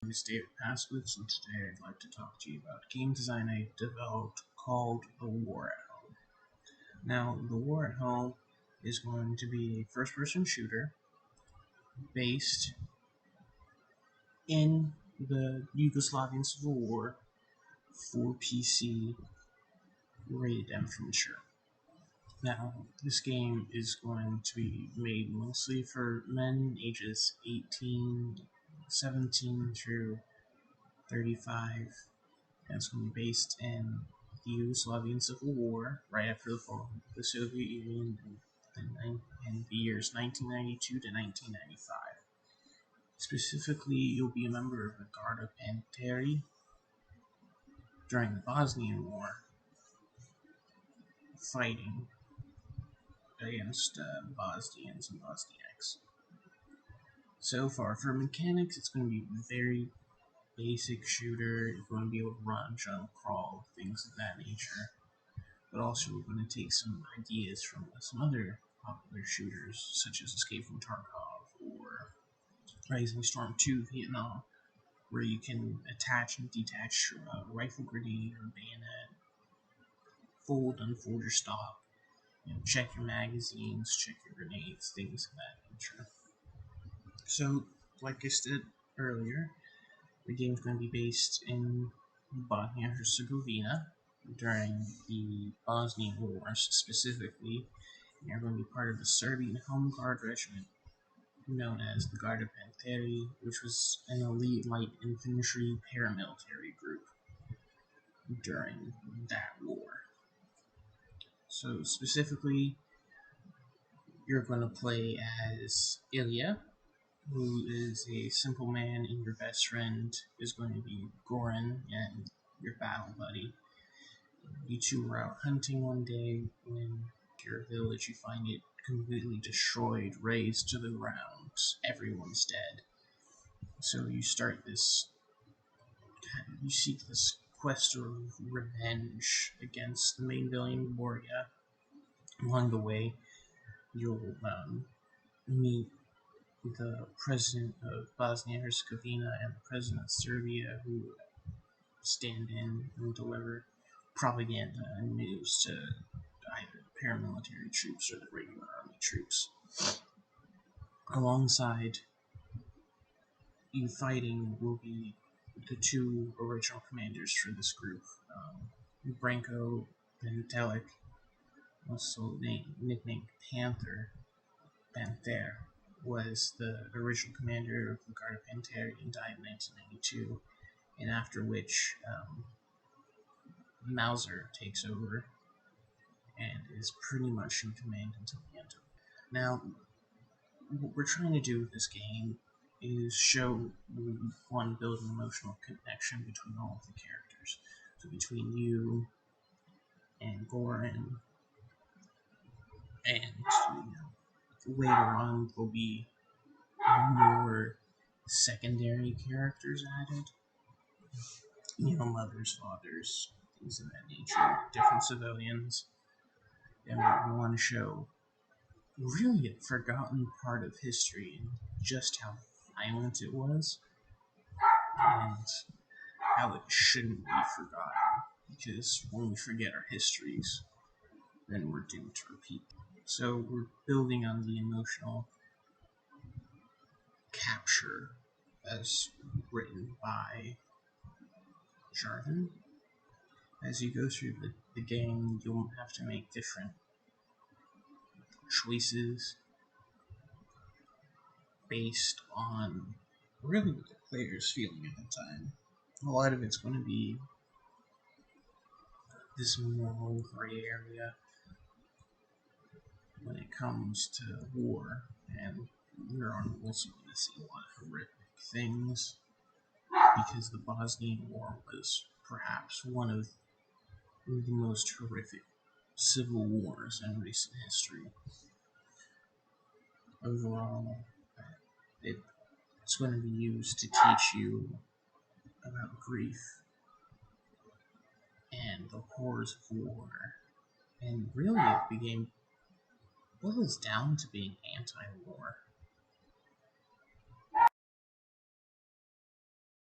name is David Paskowitz, and today I'd like to talk to you about a game design I developed called The War at Home. Now, The War at Home is going to be a first-person shooter based in the Yugoslavian Civil War for PC, rated M for mature. Now, this game is going to be made mostly for men ages 17 through 35, and it's going to be based in the Yugoslavian Civil War, right after the fall of the Soviet Union in the years 1992 to 1995. Specifically, you'll be a member of the Garda Pantheri during the Bosnian War, fighting against Bosnians and Bosniaks. So far, for mechanics, it's going to be a very basic shooter. You're going to be able to run, jump, crawl, things of that nature. But also, we're going to take some ideas from some other popular shooters, such as Escape from Tarkov or Rising Storm 2 Vietnam, where you can attach and detach a rifle grenade or bayonet, fold, unfold your stock, check your magazines, check your grenades, things of that nature. So, like I said earlier, the game's going to be based in Bosnia and Herzegovina during the Bosnian Wars specifically. You're going to be part of the Serbian Home Guard Regiment known as the Garda Pantheri, which was an elite light infantry paramilitary group during that war. So specifically, you're going to play as Ilya, who is a simple man, and your best friend is going to be Goran, and your battle buddy. You two were out hunting one day when your village, you find it completely destroyed, razed to the ground. Everyone's dead. So you start this, you seek this quest of revenge against the main villain, Borgia. Along the way, you'll meet the president of Bosnia and Herzegovina and the president of Serbia, who stand in and deliver propaganda and news to either the paramilitary troops or the regular army troops. Alongside you fighting will be the two original commanders for this group, Branko Pantelic, also nicknamed Panther, was the original commander of the Garda Pantheri and died in 1992, and after which Mauser takes over and is pretty much in command until the end of it. Now, what we're trying to do with this game is show, we want to build an emotional connection between all of the characters. So between you and Goran, and later on there'll be more secondary characters added. Mothers, fathers, things of that nature, different civilians. And we want to show really a forgotten part of history and just how violent it was, and how it shouldn't be forgotten, because when we forget our histories, then we're doomed to repeat. So we're building on the emotional capture as written by Jarvan. As you go through the game, you'll have to make different choices based on really what the player's feeling at the time. A lot of it's going to be this moral gray area when it comes to war, and we're also going to see a lot of horrific things, because the Bosnian War was perhaps one of the most horrific civil wars in recent history. Overall, it's going to be used to teach you about grief and the horrors of war, and really the game boils down to being anti-war.